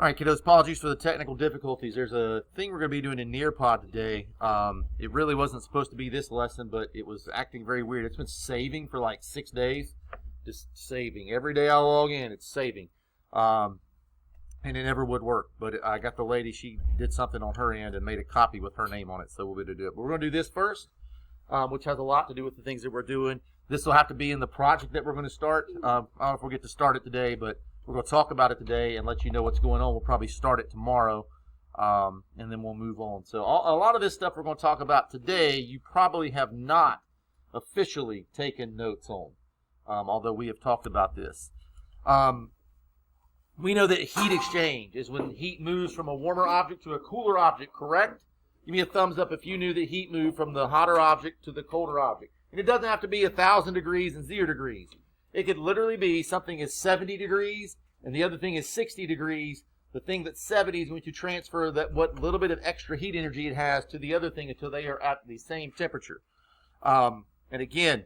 All right, kiddos, apologies for the technical difficulties. There's a thing we're going to be doing in Nearpod today. It really wasn't supposed to be this lesson, but it was acting very weird. It's been saving for like 6 days. Just saving. Every day I log in, it's saving. And it never would work. But I got the lady, she did something on her end and made a copy with her name on it, so we'll be able to do it. But we're going to do this first, which has a lot to do with the things that we're doing. This will have to be in the project that we're going to start. I don't know if we'll get to start it today, but we're going to talk about it today and let you know what's going on. We'll probably start it tomorrow, and then we'll move on. So a lot of this stuff we're going to talk about today, you probably have not officially taken notes on, although we have talked about this. We know that heat exchange is when heat moves from a warmer object to a cooler object, correct? Give me a thumbs up if you knew that heat moved from the hotter object to the colder object. And it doesn't have to be 1,000 degrees and 0 degrees. It could literally be something is 70 degrees and the other thing is 60 degrees. The thing that's 70 is going to transfer that what little bit of extra heat energy it has to the other thing until they are at the same temperature. And again,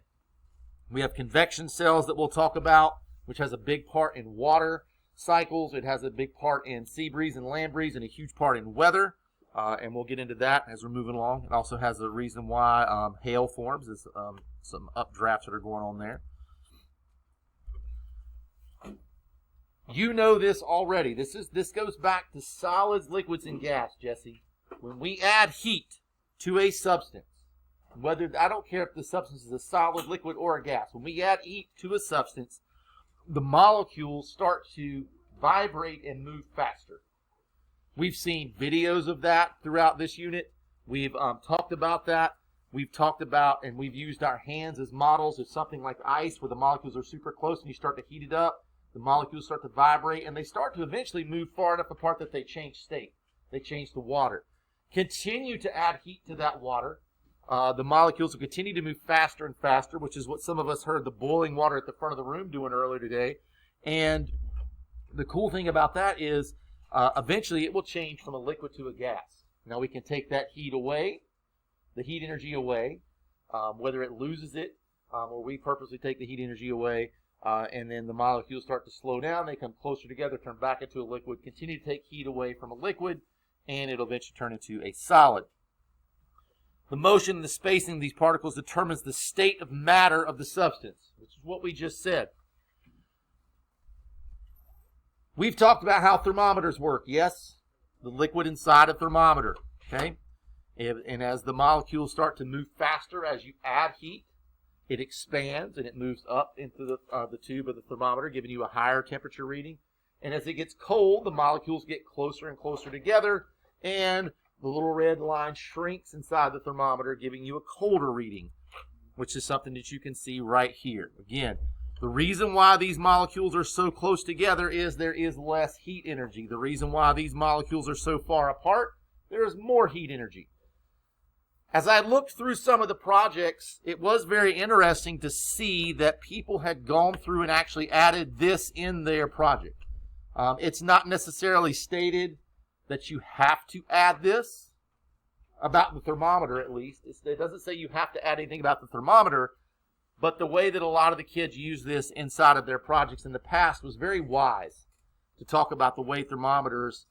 we have convection cells that we'll talk about, which has a big part in water cycles. It has a big part in sea breeze and land breeze and a huge part in weather. And we'll get into that as we're moving along. It also has a reason why hail forms. There's some updrafts that are going on there. You know this already. This goes back to solids, liquids, and gas, Jesse. When we add heat to a substance, whether I don't care if the substance is a solid, liquid, or a gas. When we add heat to a substance, the molecules start to vibrate and move faster. We've seen videos of that throughout this unit. We've talked about that. We've talked about and we've used our hands as models of something like ice where the molecules are super close and you start to heat it up. The molecules start to vibrate and they start to eventually move far enough apart that they change state. They change to water. Continue to add heat to that water. The molecules will continue to move faster and faster, which is what some of us heard the boiling water at the front of the room doing earlier today. And the cool thing about that is eventually it will change from a liquid to a gas. Now we can take that heat away, the heat energy away, whether it loses it or we purposely take the heat energy away, and then the molecules start to slow down. They come closer together, turn back into a liquid, continue to take heat away from a liquid, and it'll eventually turn into a solid. The motion and the spacing of these particles determines the state of matter of the substance, which is what we just said. We've talked about how thermometers work, yes? The liquid inside a thermometer, okay? And as the molecules start to move faster as you add heat, it expands and it moves up into the tube of the thermometer, giving you a higher temperature reading. And as it gets cold, the molecules get closer and closer together, and the little red line shrinks inside the thermometer, giving you a colder reading, which is something that you can see right here. Again, the reason why these molecules are so close together is there is less heat energy. The reason why these molecules are so far apart, there is more heat energy. As I looked through some of the projects, it was very interesting to see that people had gone through and actually added this in their project. It's not necessarily stated that you have to add this, about the thermometer at least. It doesn't say you have to add anything about the thermometer, but the way that a lot of the kids use this inside of their projects in the past was very wise to talk about the way thermometers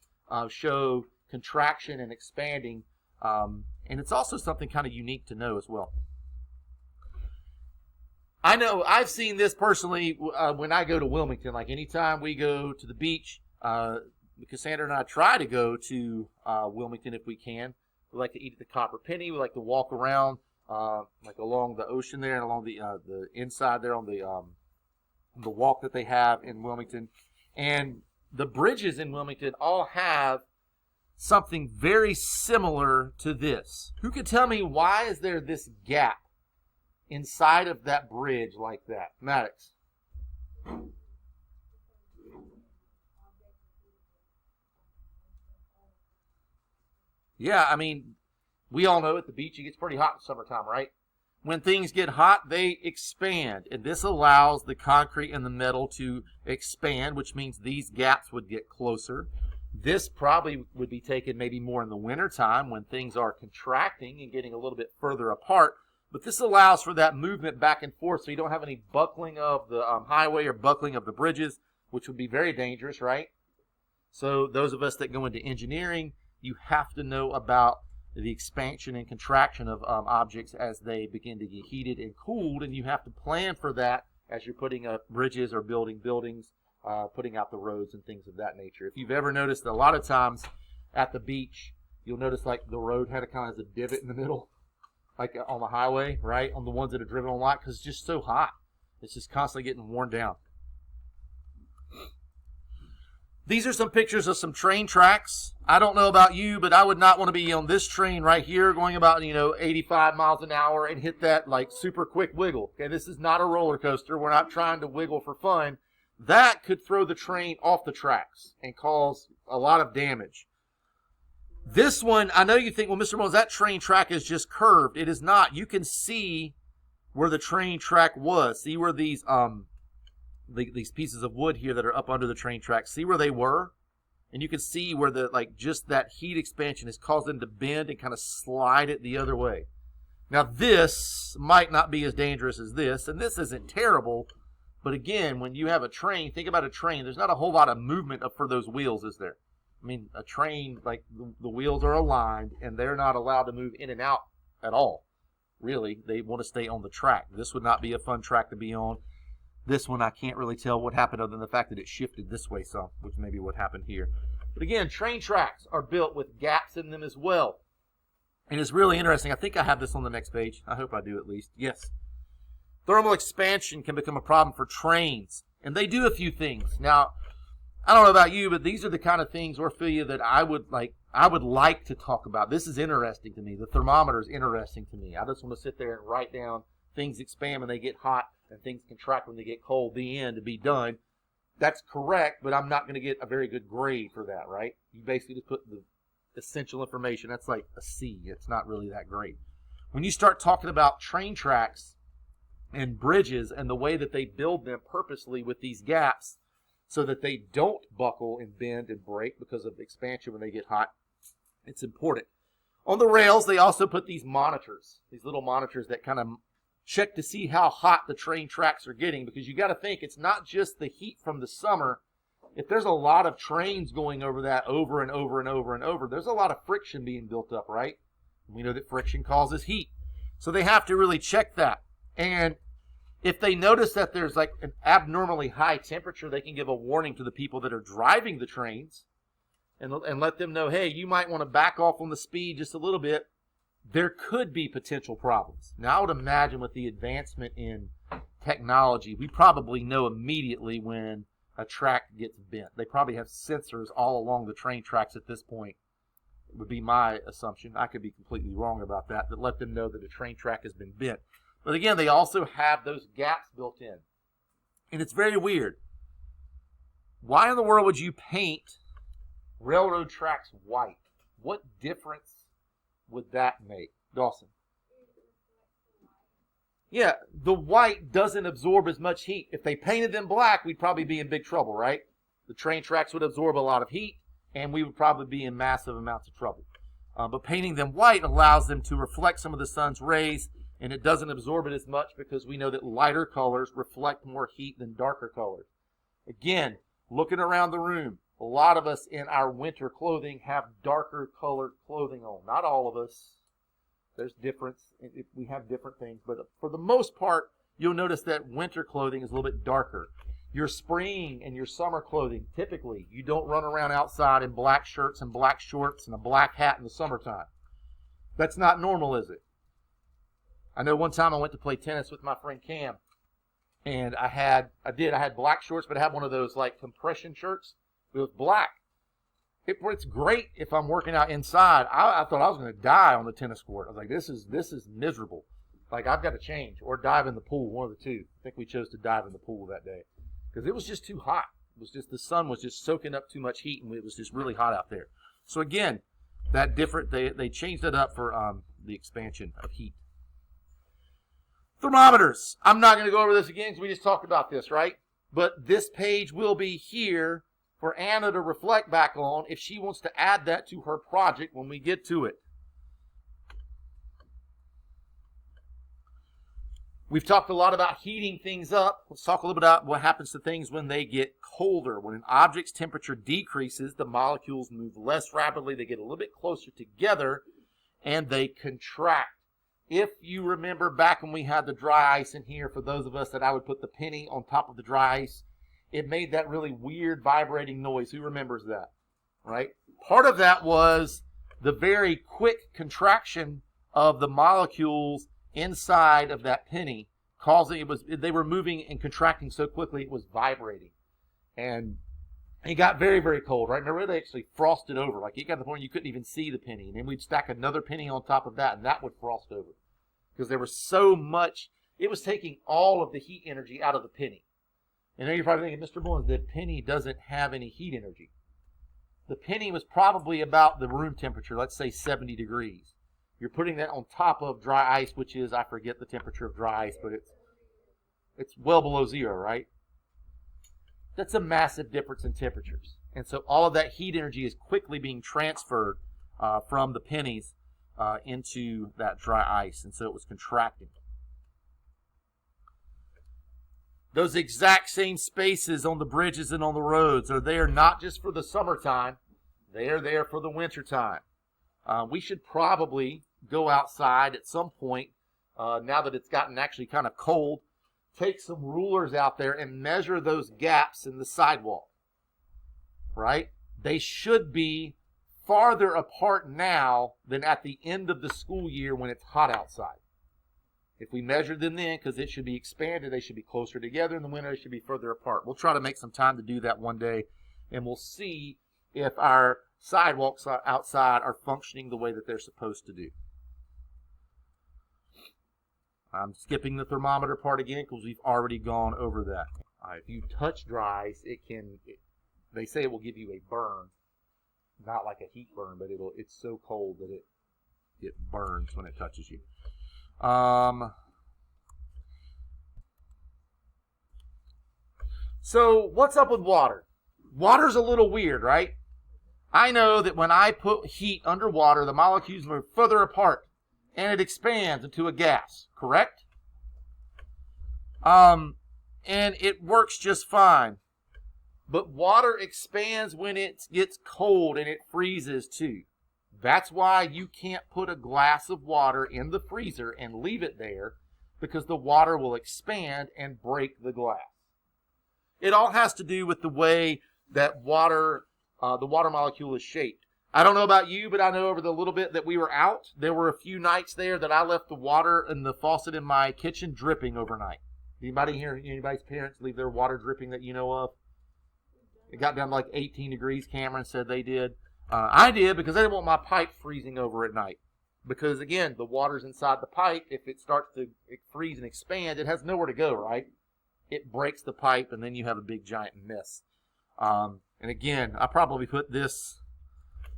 show contraction and expanding. And it's also something kind of unique to know as well. I know I've seen this personally when I go to Wilmington. Like anytime we go to the beach, Cassandra and I try to go to Wilmington if we can. We like to eat at the Copper Penny. We like to walk around like along the ocean there and along the inside there on the walk that they have in Wilmington. And the bridges in Wilmington all have something very similar to this. Who could tell me why is there this gap inside of that bridge like that? Maddox. Yeah, I mean, we all know at the beach it gets pretty hot in summertime, right? When things get hot, they expand, and this allows the concrete and the metal to expand, which means these gaps would get closer. This probably would be taken maybe more in the wintertime when things are contracting and getting a little bit further apart. But this allows for that movement back and forth so you don't have any buckling of the highway or buckling of the bridges, which would be very dangerous, right? So those of us that go into engineering, you have to know about the expansion and contraction of objects as they begin to get heated and cooled, and you have to plan for that as you're putting up bridges or building buildings, putting out the roads and things of that nature. If you've ever noticed, a lot of times at the beach, you'll notice like the road had a kind of a divot in the middle, like on the highway, right? On the ones that are driven on a lot, because it's just so hot. It's just constantly getting worn down. These are some pictures of some train tracks. I don't know about you, but I would not want to be on this train right here going about, 85 miles an hour and hit that like super quick wiggle. Okay, this is not a roller coaster. We're not trying to wiggle for fun. That could throw the train off the tracks and cause a lot of damage. This one, I know you think, well, Mr. Mose, that train track is just curved. It is not. You can see where the train track was. See where these pieces of wood here that are up under the train track, see where they were? And you can see where just that heat expansion has caused them to bend and kind of slide it the other way. Now this might not be as dangerous as this, and this isn't terrible, but again, when you have a train, think about a train, there's not a whole lot of movement up for those wheels, is there? I mean, a train, like the wheels are aligned and they're not allowed to move in and out at all. Really, they want to stay on the track. This would not be a fun track to be on. This one, I can't really tell what happened other than the fact that it shifted this way some, which may be what happened here. But again, train tracks are built with gaps in them as well. And it's really interesting. I think I have this on the next page. I hope I do at least. Yes. Thermal expansion can become a problem for trains. And they do a few things. Now, I don't know about you, but these are the kind of things, Orphelia, that I would like to talk about. This is interesting to me. The thermometer is interesting to me. I just want to sit there and write down things expand when they get hot and things contract when they get cold, the end, to be done. That's correct, but I'm not going to get a very good grade for that, right? You basically just put the essential information. That's like a C. It's not really that great. When you start talking about train tracks and bridges and the way that they build them purposely with these gaps so that they don't buckle and bend and break because of expansion when they get hot, it's important. On the rails, they also put these monitors, these little monitors that kind of check to see how hot the train tracks are getting, because you got to think it's not just the heat from the summer. If there's a lot of trains going over that over and over and over and over, there's a lot of friction being built up, right? We know that friction causes heat. So they have to really check that. And if they notice that there's like an abnormally high temperature, they can give a warning to the people that are driving the trains and let them know, hey, you might want to back off on the speed just a little bit. There could be potential problems. Now, I would imagine with the advancement in technology, we probably know immediately when a track gets bent. They probably have sensors all along the train tracks at this point, would be my assumption. I could be completely wrong about that let them know that a train track has been bent. But again, they also have those gaps built in. And it's very weird. Why in the world would you paint railroad tracks white? What difference would that make? Dawson? Yeah, the white doesn't absorb as much heat. If they painted them black, we'd probably be in big trouble, right? The train tracks would absorb a lot of heat, and we would probably be in massive amounts of trouble. But painting them white allows them to reflect some of the sun's rays, and it doesn't absorb it as much because we know that lighter colors reflect more heat than darker colors. Again, looking around the room, a lot of us in our winter clothing have darker colored clothing on. Not all of us. There's difference. We have different things. But for the most part, you'll notice that winter clothing is a little bit darker. Your spring and your summer clothing, typically, you don't run around outside in black shirts and black shorts and a black hat in the summertime. That's not normal, is it? I know one time I went to play tennis with my friend Cam, and I had black shorts, but I had one of those like compression shirts. It was black. It's great if I'm working out inside. I thought I was going to die on the tennis court. I was like, this is miserable. Like, I've got to change or dive in the pool, one of the two. I think we chose to dive in the pool that day because it was just too hot. It was just, the sun was just soaking up too much heat, and it was just really hot out there. So again, they changed it up for the expansion of heat. Thermometers. I'm not going to go over this again because we just talked about this, right? But this page will be here for Anna to reflect back on if she wants to add that to her project when we get to it. We've talked a lot about heating things up. Let's talk a little bit about what happens to things when they get colder. When an object's temperature decreases, the molecules move less rapidly. They get a little bit closer together, and they contract. If you remember back when we had the dry ice in here, for those of us that I would put the penny on top of the dry ice, it made that really weird vibrating noise. Who remembers that, right? Part of that was the very quick contraction of the molecules inside of that penny, causing they were moving and contracting so quickly it was vibrating, and it got very, very cold. Right? Remember, they actually frosted over. Like, it got to the point you couldn't even see the penny, and then we'd stack another penny on top of that, and that would frost over because there was so much. It was taking all of the heat energy out of the penny. And now you're probably thinking, Mr. Mullins, the penny doesn't have any heat energy. The penny was probably about the room temperature, let's say 70 degrees. You're putting that on top of dry ice, which is, I forget the temperature of dry ice, but it's well below zero, right? That's a massive difference in temperatures. And so all of that heat energy is quickly being transferred from the pennies into that dry ice. And so it was contracting. Those exact same spaces on the bridges and on the roads are there not just for the summertime, they are there for the wintertime. We should probably go outside at some point, now that it's gotten actually kind of cold, take some rulers out there and measure those gaps in the sidewalk, right? They should be farther apart now than at the end of the school year when it's hot outside. If we measure them then, because it should be expanded, they should be closer together. In the winter, they should be further apart. We'll try to make some time to do that one day, and we'll see if our sidewalks outside are functioning the way that they're supposed to do. I'm skipping the thermometer part again because we've already gone over that. If you touch dry ice, they say it will give you a burn. Not like a heat burn, but it's so cold that it burns when it touches you. So what's up with water? Water's a little weird, right? I know that when I put heat underwater, the molecules move further apart and it expands into a gas, correct? And it works just fine. But water expands when it gets cold and it freezes too. That's why you can't put a glass of water in the freezer and leave it there, because the water will expand and break the glass. It all has to do with the way that the water molecule is shaped. I don't know about you, but I know over the little bit that we were out, there were a few nights there that I left the water in the faucet in my kitchen dripping overnight. Anybody's parents leave their water dripping that you know of? It got down to like 18 degrees. Cameron said they did. I did because I didn't want my pipe freezing over at night. Because, again, the water's inside the pipe. If it starts to freeze and expand, it has nowhere to go, right? It breaks the pipe, and then you have a big, giant mess. And, again, I probably put this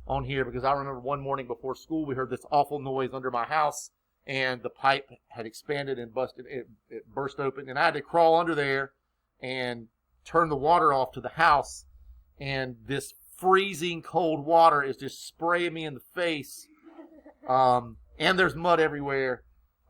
on here because I remember one morning before school, we heard this awful noise under my house, and the pipe had expanded and busted. It burst open, and I had to crawl under there and turn the water off to the house, and this freezing cold water is just spraying me in the face, and there's mud everywhere,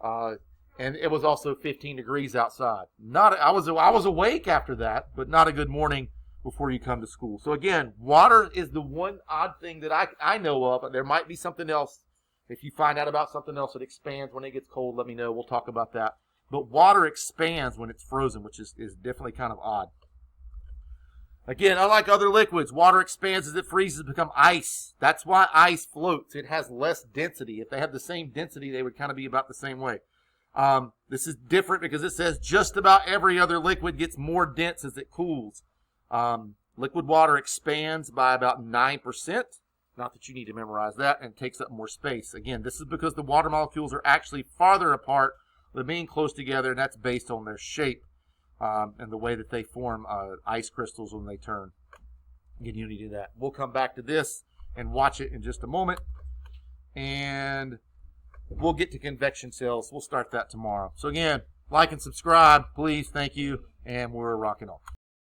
and it was also 15 degrees outside. I was awake after that, but not a good morning before you come to school. So again, water is the one odd thing that I know of. There might be something else. If you find out about something else that expands when it gets cold, let me know. We'll talk about that. But water expands when it's frozen, which is definitely kind of odd. Again, unlike other liquids, water expands as it freezes to become ice. That's why ice floats. It has less density. If they had the same density, they would kind of be about the same way. This is different because it says just about every other liquid gets more dense as it cools. Liquid water expands by about 9%. Not that you need to memorize that, and takes up more space. Again, this is because the water molecules are actually farther apart than being close together, and that's based on their shape. And the way that they form ice crystals when they turn. Again, you need to do that. We'll come back to this and watch it in just a moment. And we'll get to convection cells. We'll start that tomorrow. So again, like and subscribe, please. Thank you. And we're rocking on.